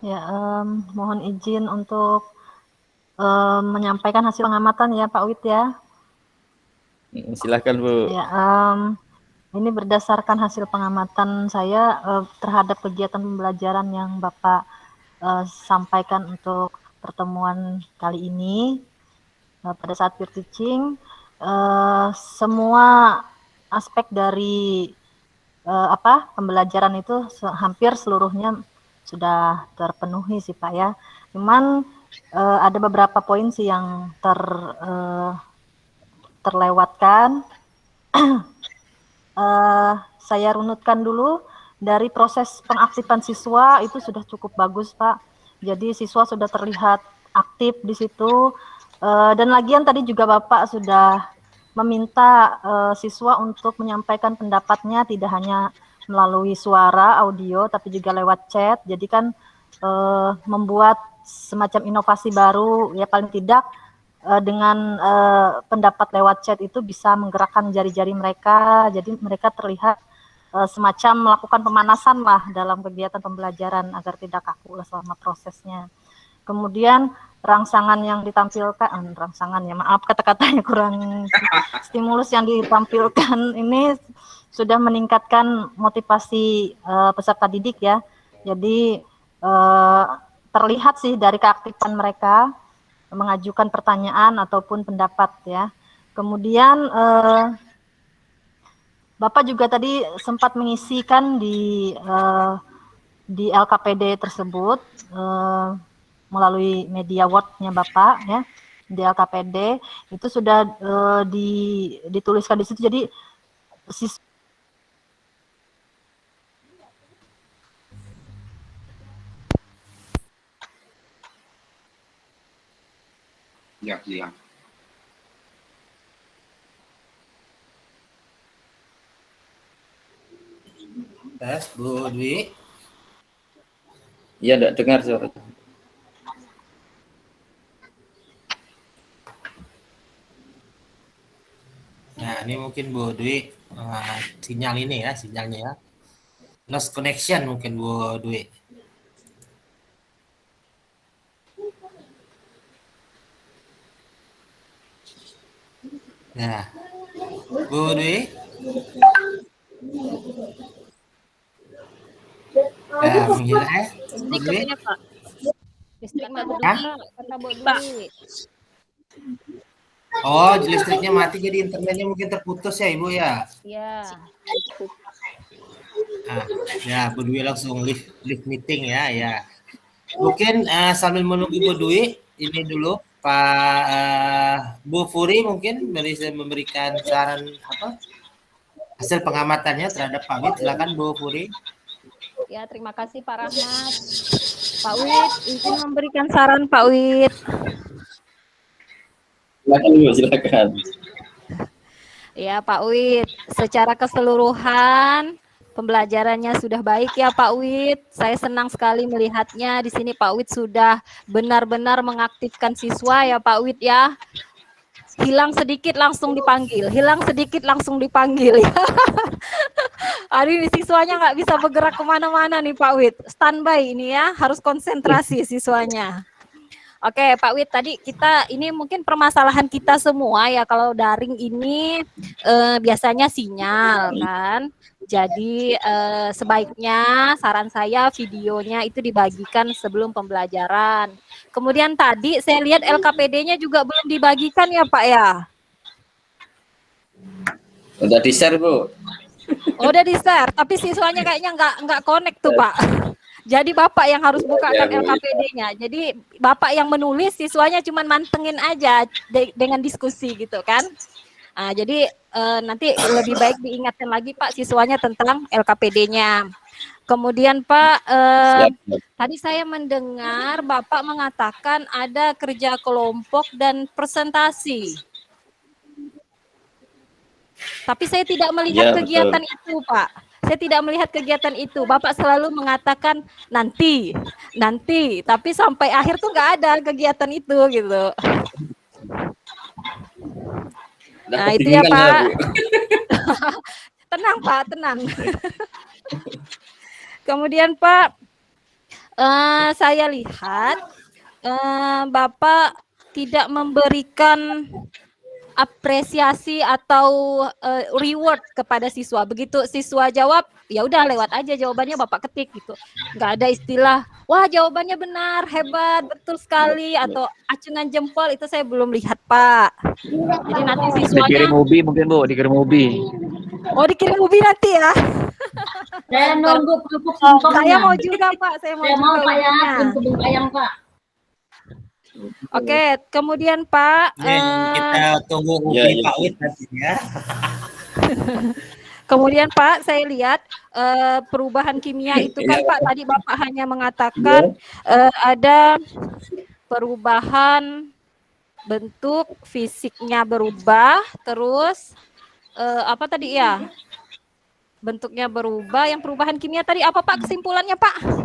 Ya, mohon izin untuk menyampaikan hasil pengamatan ya Pak Wid ya. Silakan Bu. Ya, ini berdasarkan hasil pengamatan saya terhadap kegiatan pembelajaran yang Bapak sampaikan untuk pertemuan kali ini. Pada saat peer teaching, semua aspek dari pembelajaran itu hampir seluruhnya sudah terpenuhi sih Pak ya. Cuman ada beberapa poin sih yang terlewatkan. Saya runutkan dulu dari proses pengaktifan siswa itu sudah cukup bagus Pak. Jadi siswa sudah terlihat aktif di situ. Dan lagian tadi juga Bapak sudah meminta siswa untuk menyampaikan pendapatnya tidak hanya melalui suara, audio, tapi juga lewat chat. Jadi kan membuat semacam inovasi baru, ya paling tidak dengan pendapat lewat chat itu bisa menggerakkan jari-jari mereka, jadi mereka terlihat semacam melakukan pemanasan lah dalam kegiatan pembelajaran agar tidak kaku lah selama prosesnya. Kemudian rangsangan yang ditampilkan, rangsangan ya maaf kata-katanya kurang, stimulus yang ditampilkan ini sudah meningkatkan motivasi peserta didik ya. Jadi terlihat sih dari keaktifan mereka mengajukan pertanyaan ataupun pendapat ya. Kemudian Bapak juga tadi sempat mengisikan di LKPD tersebut melalui media Word-nya Bapak ya. Di LKPD itu sudah dituliskan di situ. Jadi Ya, hilang. Tes Bu Dwi. Iya, enggak dengar suara. Ya, Nah, ini mungkin Bu Dwi sinyal ini ya, sinyalnya ya. Lost connection mungkin Bu Dwi. Nah, Bu Dwi. Nah, menghilang ya, Bu Dwi. Pak. Listrik mati Hah? kata Bu Dwi. Oh, listriknya mati jadi internetnya mungkin terputus ya Ibu ya. Iya. Nah, ya Bu Dwi langsung live meeting ya, ya. Mungkin sambil menunggu Bu Dwi, ini dulu Pak Bu Furi mungkin bisa memberikan saran apa hasil pengamatannya terhadap Pak Wid. Silakan Bu Furi. Ya, terima kasih Pak Rahmat. Pak Wid, izin memberikan saran Pak Wid. Silakan Bu, silakan. Ya Pak Wid, secara keseluruhan pembelajarannya sudah baik ya Pak Wid. Saya senang sekali melihatnya di sini Pak Wid sudah benar-benar mengaktifkan siswa ya Pak Wid ya. Hilang sedikit langsung dipanggil, hilang sedikit langsung dipanggil ya. Aduh ini siswanya nggak bisa bergerak kemana-mana nih Pak Wid. Standby ini ya, harus konsentrasi siswanya. Oke Pak Wid, tadi kita ini mungkin permasalahan kita semua ya kalau daring ini biasanya sinyal kan. Jadi sebaiknya saran saya videonya itu dibagikan sebelum pembelajaran. Kemudian tadi saya lihat LKPD-nya juga belum dibagikan ya Pak ya. Udah di-share Bu. Oh, udah di-share, tapi siswanya kayaknya nggak connect tuh Pak. Jadi Bapak yang harus bukakan LKPD-nya. Jadi Bapak yang menulis, siswanya cuma mantengin aja dengan diskusi gitu kan. Jadi nanti lebih baik diingatkan lagi Pak siswanya tentang LKPD-nya. Kemudian Pak, tadi saya mendengar Bapak mengatakan ada kerja kelompok dan presentasi. Tapi saya tidak melihat kegiatan itu Pak. Saya tidak melihat kegiatan itu. Bapak selalu mengatakan nanti, tapi sampai akhir tuh nggak ada kegiatan itu gitu. Nah itu ya Pak. Tenang Pak, tenang. Kemudian Pak, saya lihat Bapak tidak memberikan apresiasi atau reward kepada siswa. Begitu siswa jawab, ya udah lewat aja jawabannya Bapak ketik gitu. Nggak ada istilah, wah jawabannya benar, hebat, betul sekali, atau acungan jempol itu saya belum lihat Pak. Jadi nanti siswanya dikirim ubi mungkin Bu, dikirim ubi. Oh dikirim ubi nanti ya. Saya nunggu kerupuk singkongnya. Saya mau juga Pak, saya mau Pak ya, ubinya. kerupuk ayam Pak. Oke, kemudian Pak, kita tunggu ubi Pak Wid nanti ya. kemudian Pak, saya lihat perubahan kimia itu kan Pak, tadi Bapak hanya mengatakan ada perubahan bentuk fisiknya berubah, terus apa tadi ya? Bentuknya berubah, yang perubahan kimia tadi apa Pak kesimpulannya Pak?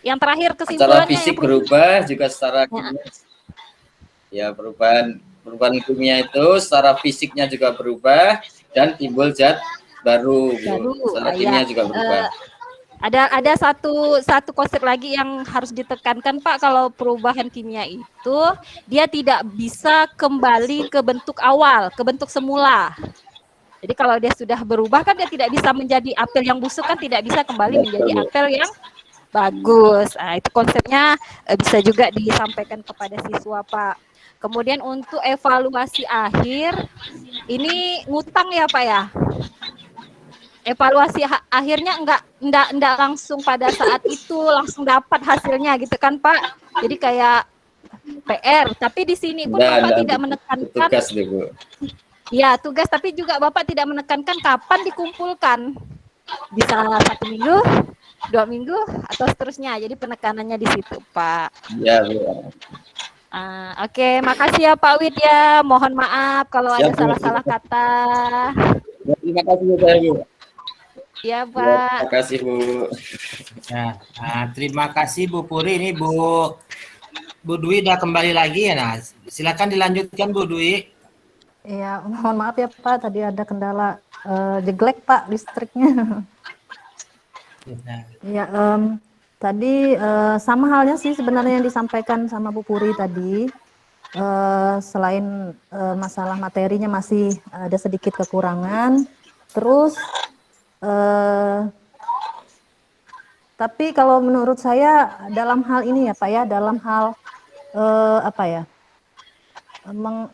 Yang terakhir kesimpulannya secara fisik berubah juga secara kimia. Ya, perubahan kimia itu secara fisiknya juga berubah dan timbul zat baru. Secara kimia juga berubah. Ada satu konsep lagi yang harus ditekankan Pak, kalau perubahan kimia itu dia tidak bisa kembali ke bentuk awal, ke bentuk semula. Jadi kalau dia sudah berubah kan dia tidak bisa menjadi apel yang busuk, kan tidak bisa kembali menjadi apel yang bagus. Nah, itu konsepnya bisa juga disampaikan kepada siswa Pak. Kemudian untuk evaluasi akhir, ini ngutang ya Pak ya. Evaluasi akhirnya enggak langsung pada saat itu langsung dapat hasilnya gitu kan Pak. Jadi kayak PR, tapi di sini pun Bapak tidak menekankan tugas deh, Bu. Ya, tugas, tapi juga Bapak tidak menekankan kapan dikumpulkan. Bisa 1 minggu, 2 minggu, atau seterusnya. Jadi penekanannya di situ, Pak. Iya, Bu. Oke, makasih ya Pak Wid ya. Mohon maaf kalau ada salah-salah kata. Terima kasih Bu. Ya, Pak. Terima kasih Bu. Nah, terima kasih Bu Puri. Ini Bu Bu Dwi udah kembali lagi ya, nah silakan dilanjutkan Bu Dwi. Iya, mohon maaf ya Pak, tadi ada kendala jeglek Pak listriknya. Ya, tadi sama halnya sih sebenarnya yang disampaikan sama Bu Puri tadi. Selain masalah materinya masih ada sedikit kekurangan, terus tapi kalau menurut saya dalam hal ini ya Pak ya, dalam hal apa ya?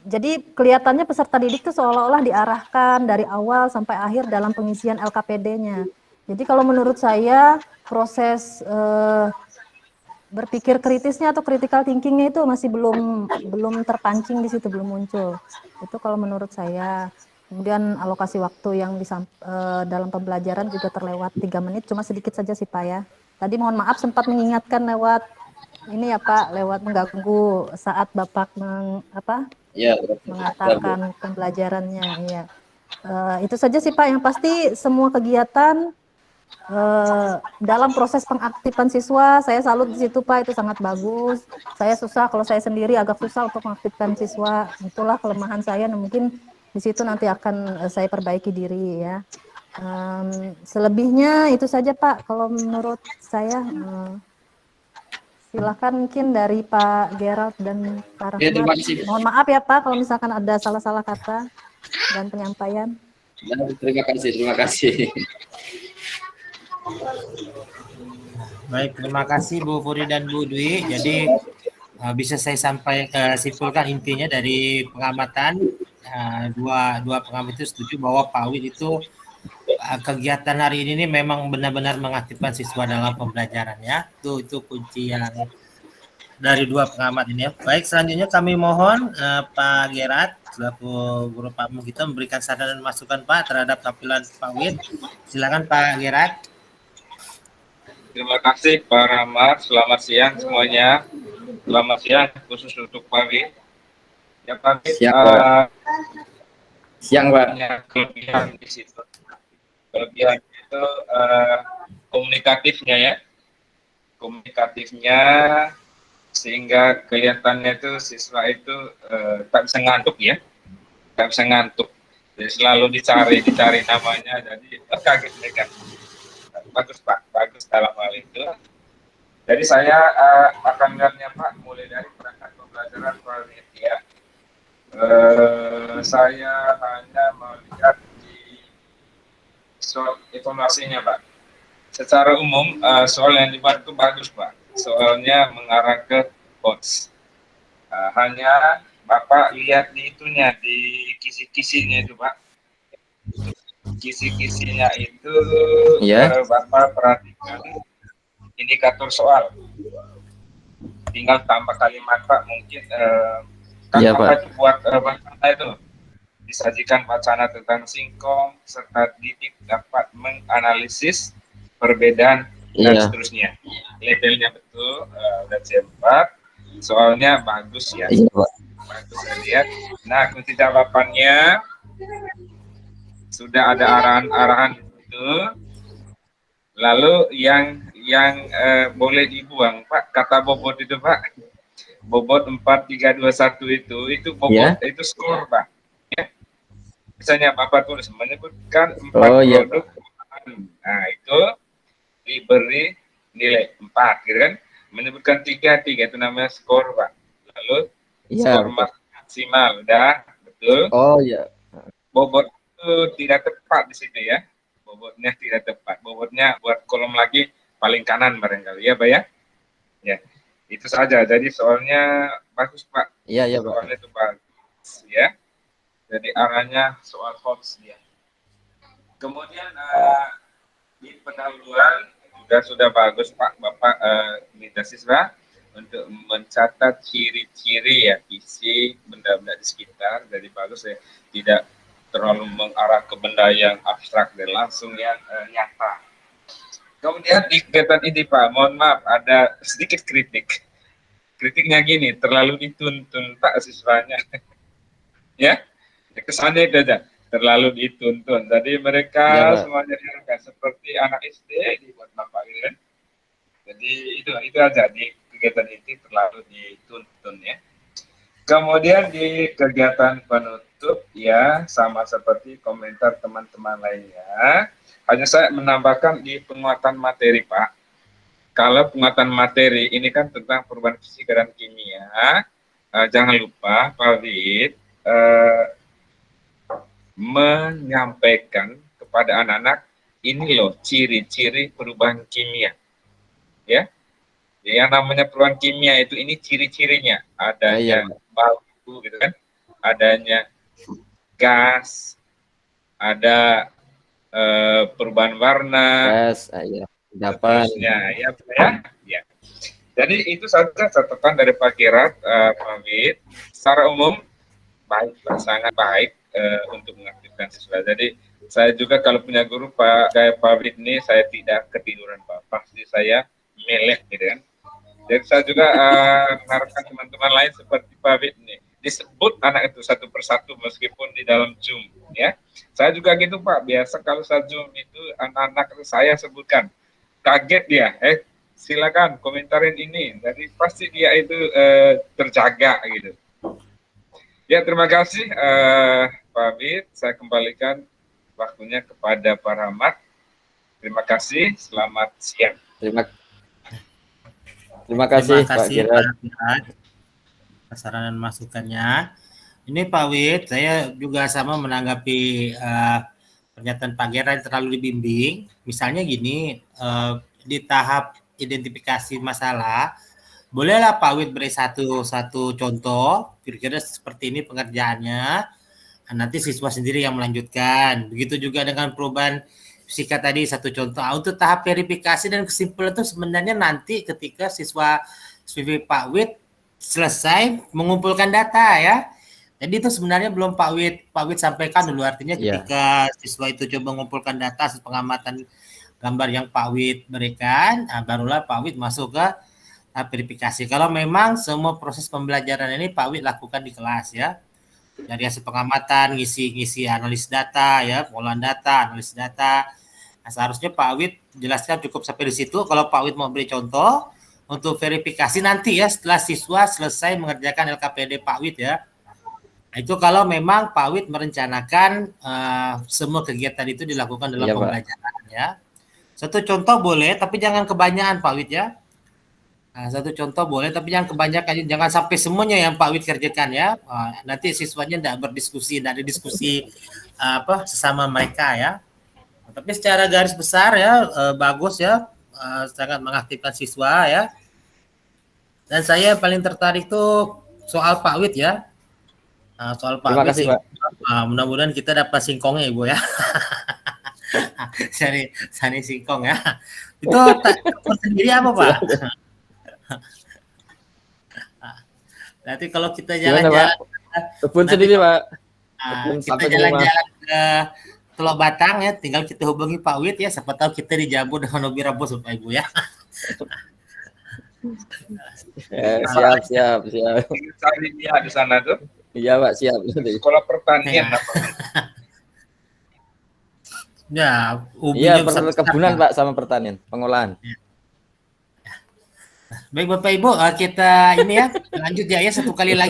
Jadi kelihatannya peserta didik itu seolah-olah diarahkan dari awal sampai akhir dalam pengisian LKPD-nya. Jadi kalau menurut saya proses berpikir kritisnya atau critical thinking-nya itu masih belum terpancing di situ, belum muncul. Itu kalau menurut saya. Kemudian alokasi waktu yang dalam pembelajaran juga terlewat 3 menit, cuma sedikit saja sih Pak ya. Tadi mohon maaf sempat mengingatkan lewat ini ya Pak, lewat mengganggu saat Bapak mengatakan pembelajarannya. Iya. Itu saja sih Pak, yang pasti semua kegiatan dalam proses pengaktifan siswa, saya salut di situ Pak, itu sangat bagus. Saya susah, kalau saya sendiri agak susah untuk mengaktifkan siswa. Itulah kelemahan saya, nah, mungkin di situ nanti akan saya perbaiki diri ya. Selebihnya itu saja Pak, kalau menurut saya. Silakan mungkin dari Pak Gerald dan Pak Rahmat. terima kasih. Mohon maaf ya Pak kalau misalkan ada salah-salah kata dan penyampaian. Terima kasih. Baik, terima kasih Bu Puri dan Bu Dwi. Jadi bisa saya simpulkan intinya dari pengamatan dua pengamat itu setuju bahwa Pak Wid itu kegiatan hari ini memang benar-benar mengaktifkan siswa dalam pembelajaran ya. Itu kunci yang dari dua pengamat ini ya. Baik, selanjutnya kami mohon Pak Gerard selaku guru Pak kita memberikan saran dan masukan Pak terhadap tampilan Pak Wid. Silakan Pak Gerard. Terima kasih Pak Rahmat. Selamat siang semuanya. Selamat siang khusus untuk Pak Wid. Ya Pak Wid. Siang Pak. Kelebihan di situ. Kelebihan itu komunikatifnya sehingga kelihatannya itu siswa itu tak bisa ngantuk ya, jadi selalu dicari namanya, jadi kaget mereka. Bagus Pak, bagus dalam hal itu. Jadi saya akan melihatnya Pak mulai dari perangkat pembelajaran ya. Saya hanya melihat soal informasinya Pak. Secara umum soal yang dibuat itu bagus Pak. Soalnya mengarah ke bots. Hanya Bapak lihat di itunya, di kisi-kisinya itu Pak. Kisi-kisinya itu Bapak perhatikan indikator soal. Tinggal tambah kalimat Pak, mungkin Bapak itu buat bacaan itu. Disajikan wacana tentang singkong serta didik dapat menganalisis perbedaan dan seterusnya. Labelnya betul, dan C4 soalnya bagus ya. Bagus saya lihat. Nah, kunci jawabannya sudah ada arahan-arahan itu. Lalu yang boleh dibuang Pak, kata bobot itu Pak. Bobot 4321 itu bobot itu skor Pak. Misalnya Bapak tulis menyebutkan 4 produk, nah itu diberi nilai 4, gitu kan? Menyebutkan 3 itu namanya skor Pak. Lalu skor maksimal, udah betul? Oh iya. Bobot itu tidak tepat di sini ya. Bobotnya tidak tepat. Bobotnya buat kolom lagi paling kanan barangkali ya Pak ya. Ya itu saja. Jadi soalnya bagus Pak. Iya Pak. Soalnya itu bagus ya. Jadi arahnya soal hoax dia. Kemudian di pendahuluan juga sudah bagus Pak Bapak minta siswa untuk mencatat ciri-ciri ya isi benda-benda di sekitar. Jadi bagus ya, tidak terlalu mengarah ke benda yang abstrak dan langsung yang nyata. Kemudian di kegiatan ini Pak, mohon maaf ada sedikit kritik. Kritiknya gini, terlalu dituntun Pak siswanya. Ya. Kesannya itu aja, terlalu dituntun. Jadi mereka semuanya seperti anak SD dibuat Bapak gitu kan. Jadi itu aja di kegiatan ini terlalu dituntun. Kemudian di kegiatan penutup ya sama seperti komentar teman-teman lainnya, hanya saya menambahkan di penguatan materi Pak. Kalau penguatan materi ini kan tentang perubahan fisika dan kimia, jangan lupa Pak Wid menyampaikan kepada anak-anak ini loh ciri-ciri perubahan kimia, ya. Yang namanya perubahan kimia itu ini ciri-cirinya, adanya bau gitu kan, adanya gas, ada perubahan warna, gas, seterusnya, ya. Jadi itu saja catatan dari Pak Kirat, Pak Wid. Secara umum baik, sangat baik untuk mengaktifkan siswa. Jadi saya juga kalau punya guru kayak Pak Wid ini, saya tidak ketiduran Pak, pasti saya melek gitu kan. Jadi saya juga mengharapkan teman-teman lain seperti Pak Wid ini, disebut anak itu satu persatu meskipun di dalam Zoom ya. Saya juga gitu Pak, biasa kalau saya Zoom itu anak-anak saya sebutkan, kaget dia, silakan komentarin ini, jadi pasti dia itu terjaga gitu. Ya terima kasih Pak Wid, saya kembalikan waktunya kepada Pak Rahmat. Terima kasih, selamat siang. Terima kasih Pak Kirat saran dan masukannya. Ini Pak Wid, saya juga sama menanggapi pernyataan Pak Gerard terlalu dibimbing. Misalnya gini, di tahap identifikasi masalah, bolehlah Pak Wid beri satu contoh, kira-kira seperti ini pengerjaannya, nanti siswa sendiri yang melanjutkan. Begitu juga dengan perubahan fisika tadi, satu contoh. Untuk tahap verifikasi dan kesimpulan itu sebenarnya nanti ketika siswa Pak Wid selesai mengumpulkan data ya. Jadi itu sebenarnya belum Pak Wid sampaikan dulu, artinya ketika siswa itu coba mengumpulkan data hasil pengamatan gambar yang Pak Wid berikan, barulah Pak Wid masuk ke verifikasi. Kalau memang semua proses pembelajaran ini Pak Wid lakukan di kelas ya, dari hasil pengamatan, ngisi analis data ya, pengolahan data, analisis data. Nah, seharusnya Pak Wid jelaskan cukup sampai di situ. Kalau Pak Wid mau beri contoh untuk verifikasi nanti ya, setelah siswa selesai mengerjakan LKPD Pak Wid ya. Nah, itu kalau memang Pak Wid merencanakan semua kegiatan itu dilakukan dalam pembelajaran ya. Satu contoh boleh, tapi jangan kebanyakan Pak Wid ya. Nah, satu contoh boleh, tapi jangan kebanyakan, jangan sampai semuanya yang Pak Wid kerjakan ya. Nanti siswanya tidak berdiskusi, tidak ada diskusi sesama mereka ya. Tapi secara garis besar ya bagus ya, sangat mengaktifkan siswa ya. Dan saya paling tertarik tuh soal Pak Wid ya. Soal Pak Terima Wid kasih, Pak. Mudah-mudahan kita dapat singkongnya Ibu ya. Sani singkong ya. Itu sendiri apa Pak? Nanti kalau kita jalan-jalan kebun sendiri Pak. Kita jalan-jalan ke Teluk Batang ya, tinggal kita hubungi Pak Wid ya, siapa tahu kita dijamu dengan hobi rebus Bapak Ibu ya. Siap. Cari dia di sana tuh. Iya Pak, siap. Sekolah pertanian apa? Ya, iya perkebunan Pak sama pertanian, pengolahan. Baik Bapak Ibu, kita ini ya lanjut ya satu kali lagi.